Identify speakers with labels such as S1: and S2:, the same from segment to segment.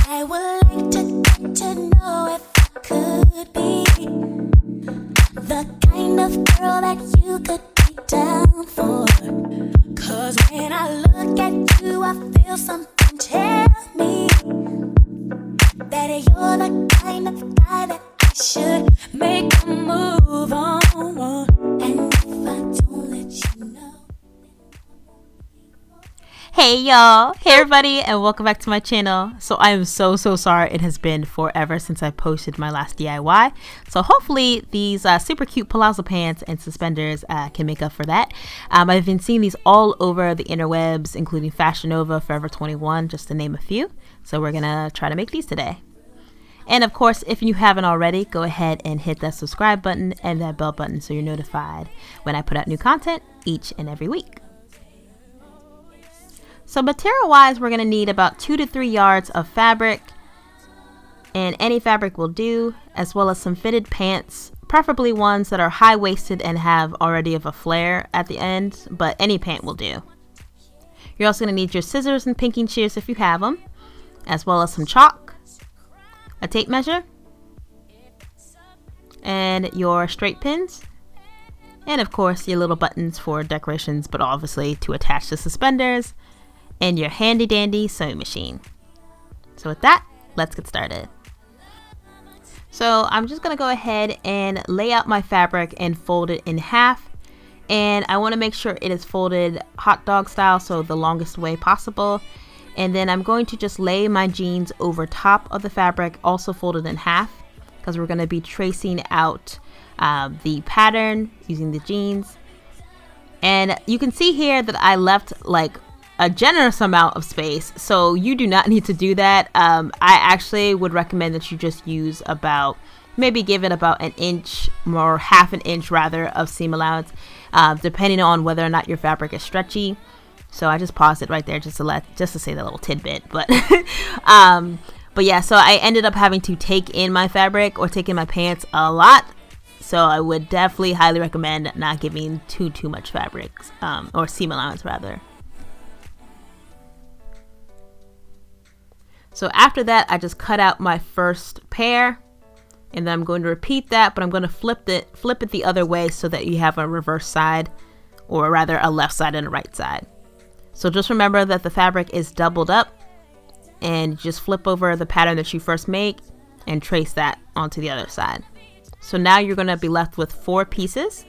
S1: I would like to get to know if I could be the kind of girl that you could be down for. Cause when I look at you, I feel something tell me that you're the kind of guy that I should make a move on. And if I don't let you know.
S2: Hey y'all, hey everybody, and welcome back to my channel. So I am so sorry it has been forever since I posted my last DIY. So hopefully these super cute palazzo pants and suspenders can make up for that. I've been seeing these all over the interwebs, including Fashion Nova, Forever 21, just to name a few. So we're gonna try to make these today. And of course, if you haven't already, go ahead and hit that subscribe button and that bell button so you're notified when I put out new content each and every week. So material wise, we're going to need about 2 to 3 yards of fabric, and any fabric will do, as well as some fitted pants, preferably ones that are high-waisted and have already of a flare at the end, but any pant will do. You're also going to need your scissors and pinking shears if you have them, as well as some chalk, a tape measure, and your straight pins, and of course your little buttons for decorations, but obviously to attach the suspenders, and your handy dandy sewing machine. So with that, let's get started. So I'm just gonna go ahead and lay out my fabric and fold it in half, and I want to make sure it is folded hot dog style, so the longest way possible. And then I'm going to just lay my jeans over top of the fabric, also folded in half, because we're going to be tracing out the pattern using the jeans. And you can see here that I left like a generous amount of space, so you do not need to do that. I actually would recommend that you just use about, maybe give it about an inch or half an inch rather of seam allowance, depending on whether or not your fabric is stretchy. So I just paused it right there just to say that little tidbit. But but yeah, so I ended up having to take in my fabric or take in my pants a lot. So I would definitely highly recommend not giving too much fabric or seam allowance rather. So after that, I just cut out my first pair, and then I'm going to repeat that, but I'm going to flip it the other way so that you have a reverse side, or rather a left side and a right side. So just remember that the fabric is doubled up, and just flip over the pattern that you first make and trace that onto the other side. So now you're going to be left with 4 pieces,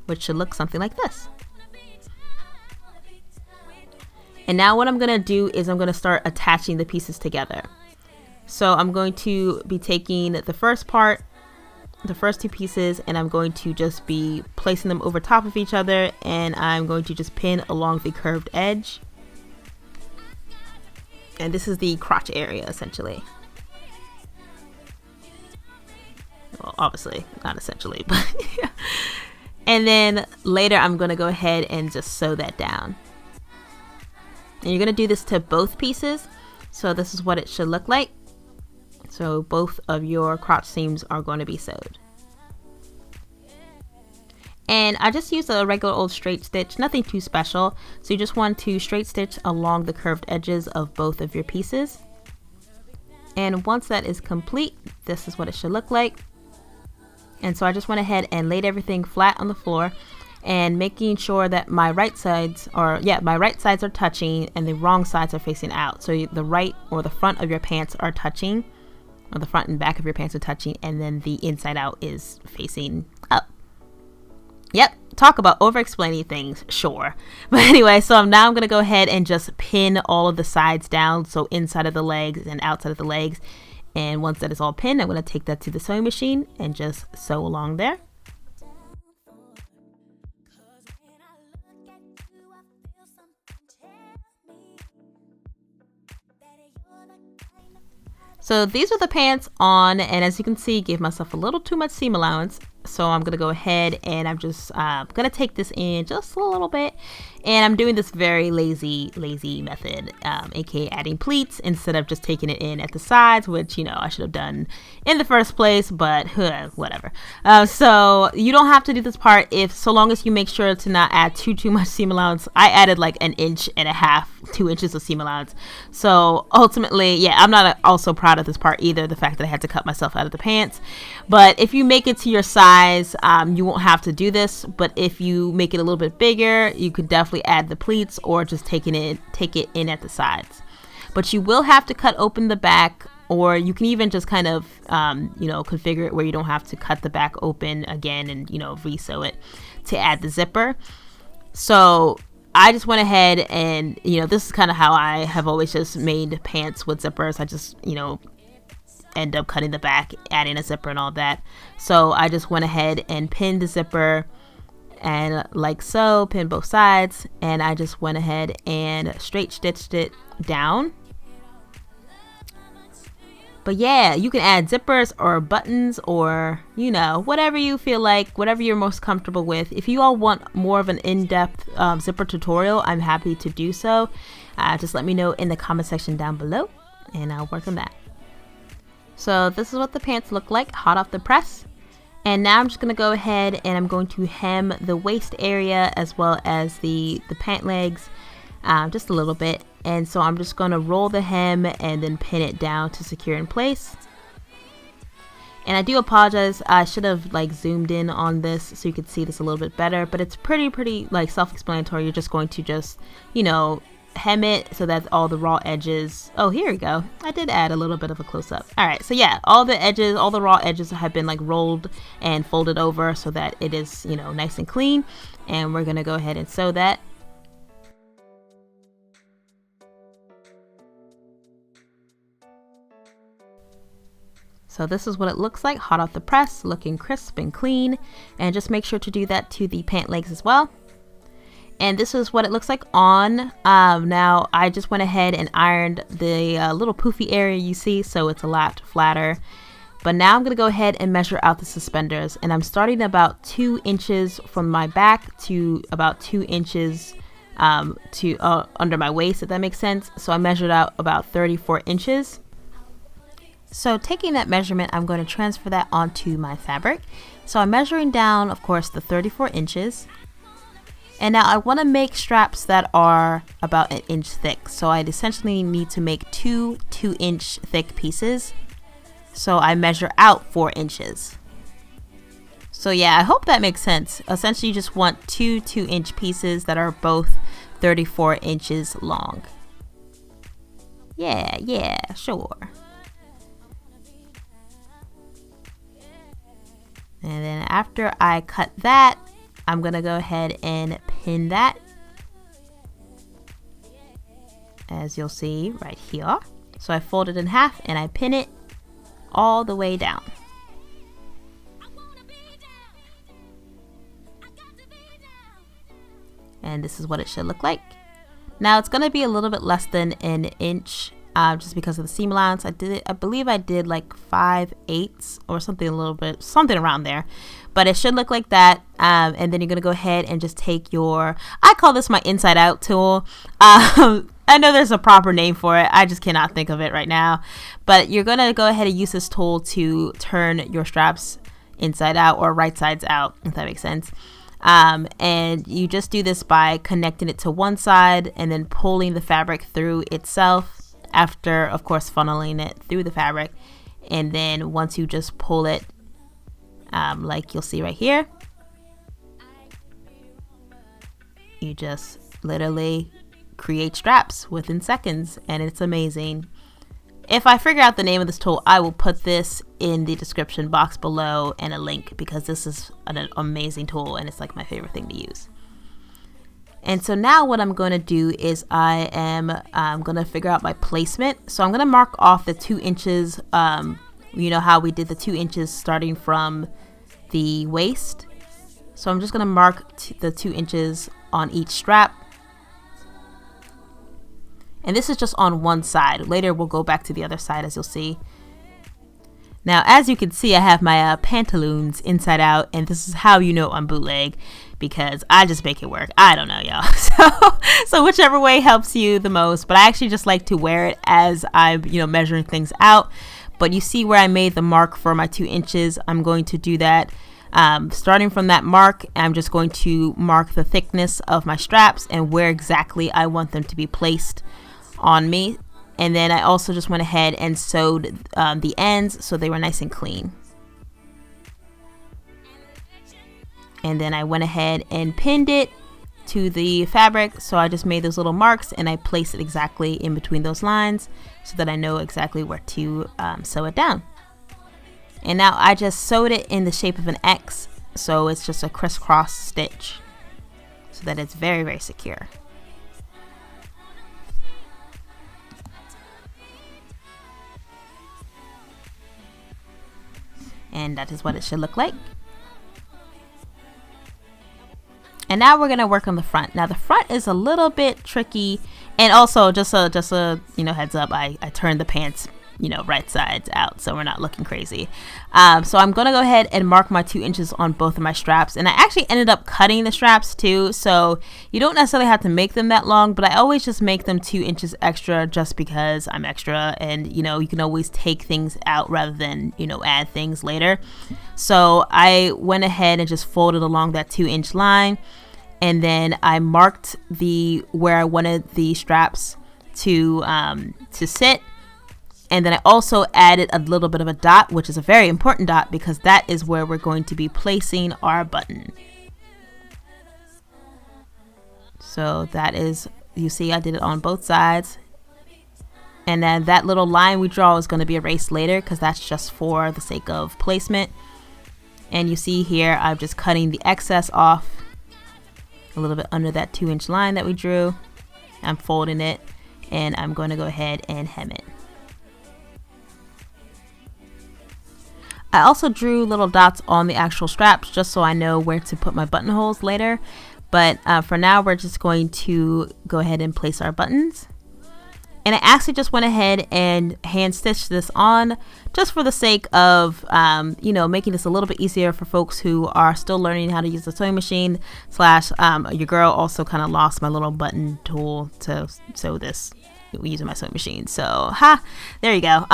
S2: which should look something like this. And now what I'm going to do is I'm going to start attaching the pieces together. So I'm going to be taking the first part, the first 2 pieces, and I'm going to just be placing them over top of each other, and I'm going to just pin along the curved edge. And this is the crotch area essentially. Well, obviously not essentially, but yeah. And then later I'm going to go ahead and just sew that down. And you're going to do this to both pieces. So this is what it should look like. So both of your crotch seams are going to be sewed. And I just used a regular old straight stitch, nothing too special. So you just want to straight stitch along the curved edges of both of your pieces. And once that is complete, this is what it should look like. And so I just went ahead and laid everything flat on the floor, and making sure that my right sides are touching and the wrong sides are facing out. So the right or the front of your pants are touching, or the front and back of your pants are touching, and then the inside out is facing up. Yep, talk about over explaining things, sure. But anyway, so now I'm gonna go ahead and just pin all of the sides down, so inside of the legs and outside of the legs. And once that is all pinned, I'm gonna take that to the sewing machine and just sew along there. So these are the pants on, and as you can see, gave myself a little too much seam allowance. So I'm gonna go ahead and I'm just gonna take this in just a little bit, and I'm doing this very lazy method, aka adding pleats instead of just taking it in at the sides, which, you know, I should have done in the first place, but whatever. So you don't have to do this part so long as you make sure to not add too much seam allowance. I added like 1.5 inches, 2 inches of seam allowance. So ultimately, yeah, I'm not also proud of this part either, the fact that I had to cut myself out of the pants. But if you make it to your size, you won't have to do this. But if you make it a little bit bigger, you could definitely add the pleats or just take it in at the sides. But you will have to cut open the back, or you can even just kind of configure it where you don't have to cut the back open again and, you know, re-sew it to add the zipper. So I just went ahead and, you know, this is kind of how I have always just made pants with zippers. I just, you know, end up cutting the back, adding a zipper and all that. So I just went ahead and pinned the zipper, and like so, pin both sides, and I just went ahead and straight stitched it down. But yeah, you can add zippers or buttons or, you know, whatever you feel like, whatever you're most comfortable with. If you all want more of an in-depth zipper tutorial, I'm happy to do so. Just let me know in the comment section down below, and I'll work on that. So this is what the pants look like hot off the press. And now I'm just going to go ahead and I'm going to hem the waist area as well as the pant legs just a little bit. And so I'm just going to roll the hem and then pin it down to secure in place. And I do apologize, I should have like zoomed in on this so you could see this a little bit better, but it's pretty like self-explanatory. You're just going to just, you know, hem it so that all the raw edges, oh, here we go, I did add a little bit of a close-up. All right, so yeah, all the edges, all the raw edges have been like rolled and folded over so that it is, you know, nice and clean. And we're gonna go ahead and sew that. So this is what it looks like hot off the press, looking crisp and clean. And just make sure to do that to the pant legs as well. And this is what it looks like on. Now I just went ahead and ironed the little poofy area you see, so it's a lot flatter. But now I'm gonna go ahead and measure out the suspenders, and I'm starting about 2 inches from my back to about 2 inches under my waist, if that makes sense. So I measured out about 34 inches. So taking that measurement, I'm going to transfer that onto my fabric. So I'm measuring down, of course, the 34 inches. And now I want to make straps that are about 1 inch thick. So I essentially need to make 2 2-inch thick pieces. So I measure out 4 inches. So yeah, I hope that makes sense. Essentially, you just want 2 2-inch pieces that are both 34 inches long. Yeah, sure. And then after I cut that, I'm going to go ahead and pin that, as you'll see right here. So I fold it in half and I pin it all the way down. And this is what it should look like. Now it's going to be a little bit less than 1 inch just because of the seam allowance. I believe I did like 5/8 or something, something around there. But it should look like that. And then you're going to go ahead and just take I call this my inside out tool. I know there's a proper name for it. I just cannot think of it right now. But you're going to go ahead and use this tool to turn your straps inside out or right sides out, if that makes sense. And you just do this by connecting it to one side and then pulling the fabric through itself, after, of course, funneling it through the fabric. And then once you just pull it, like you'll see right here, you just literally create straps within seconds, and it's amazing. If I figure out the name of this tool, I will put this in the description box below and a link, because this is an amazing tool and it's like my favorite thing to use. And so now what I'm going to do is I'm going to figure out my placement. So I'm going to mark off the 2 inches. You know how we did the 2 inches starting from the waist. So I'm just going to mark the 2 inches on each strap. And this is just on one side. Later we'll go back to the other side, as you'll see. Now, as you can see, I have my pantaloons inside out, and this is how you know I'm bootleg, because I just make it work. I don't know, y'all. So whichever way helps you the most, but I actually just like to wear it as I'm, measuring things out. But you see where I made the mark for my 2 inches. I'm going to do that. Starting from that mark, I'm just going to mark the thickness of my straps and where exactly I want them to be placed on me. And then I also just went ahead and sewed the ends so they were nice and clean. And then I went ahead and pinned it to the fabric. So I just made those little marks and I placed it exactly in between those lines so that I know exactly where to sew it down. And now I just sewed it in the shape of an X, so it's just a crisscross stitch so that it's very, very secure. And that is what it should look like. And now we're gonna work on the front. Now the front is a little bit tricky, and also just a heads up, I turned the pants right sides out so we're not looking crazy. So I'm gonna go ahead and mark my 2 inches on both of my straps, and I actually ended up cutting the straps too, so you don't necessarily have to make them that long, but I always just make them 2 inches extra just because I'm extra, and you can always take things out rather than add things later. So I went ahead and just folded along that 2-inch line, and then I marked where I wanted the straps to sit. And then I also added a little bit of a dot, which is a very important dot because that is where we're going to be placing our button. So that is, you see I did it on both sides. And then that little line we draw is going to be erased later because that's just for the sake of placement. And you see here I'm just cutting the excess off a little bit under that 2-inch line that we drew. I'm folding it and I'm going to go ahead and hem it. I also drew little dots on the actual straps just so I know where to put my buttonholes later. But for now, we're just going to go ahead and place our buttons. And I actually just went ahead and hand stitched this on just for the sake of, making this a little bit easier for folks who are still learning how to use the sewing machine / your girl also kind of lost my little button tool to sew this using my sewing machine. So, there you go.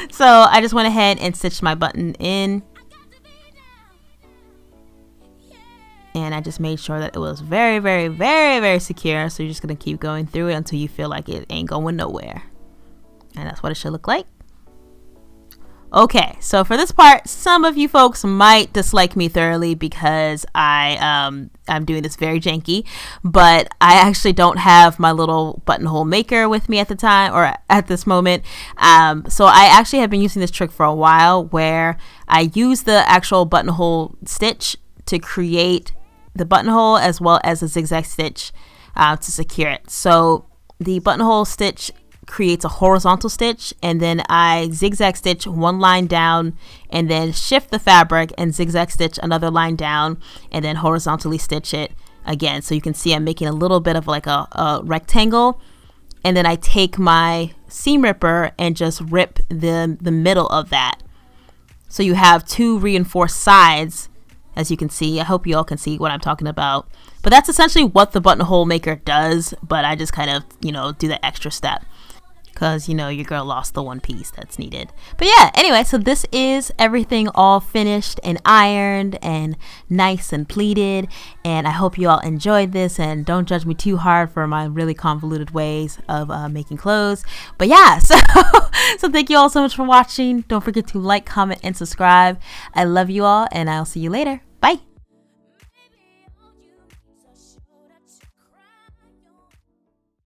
S2: So I just went ahead and stitched my button in. And I just made sure that it was very, very, very, very secure. So you're just going to keep going through it until you feel like it ain't going nowhere. And that's what it should look like. Okay, so for this part, some of you folks might dislike me thoroughly because I'm doing this very janky, but I actually don't have my little buttonhole maker with me at the time or at this moment. So I actually have been using this trick for a while where I use the actual buttonhole stitch to create the buttonhole as well as a zigzag stitch to secure it. So the buttonhole stitch creates a horizontal stitch, and then I zigzag stitch one line down and then shift the fabric and zigzag stitch another line down and then horizontally stitch it again. So you can see I'm making a little bit of like a rectangle, and then I take my seam ripper and just rip the middle of that. So you have 2 reinforced sides, as you can see. I hope you all can see what I'm talking about. But that's essentially what the buttonhole maker does, but I just kind of, do the extra step. Because, your girl lost the one piece that's needed. But yeah, anyway, so this is everything all finished and ironed and nice and pleated. And I hope you all enjoyed this, and don't judge me too hard for my really convoluted ways of making clothes. But yeah, so thank you all so much for watching. Don't forget to like, comment, and subscribe. I love you all, and I'll see you later. Bye.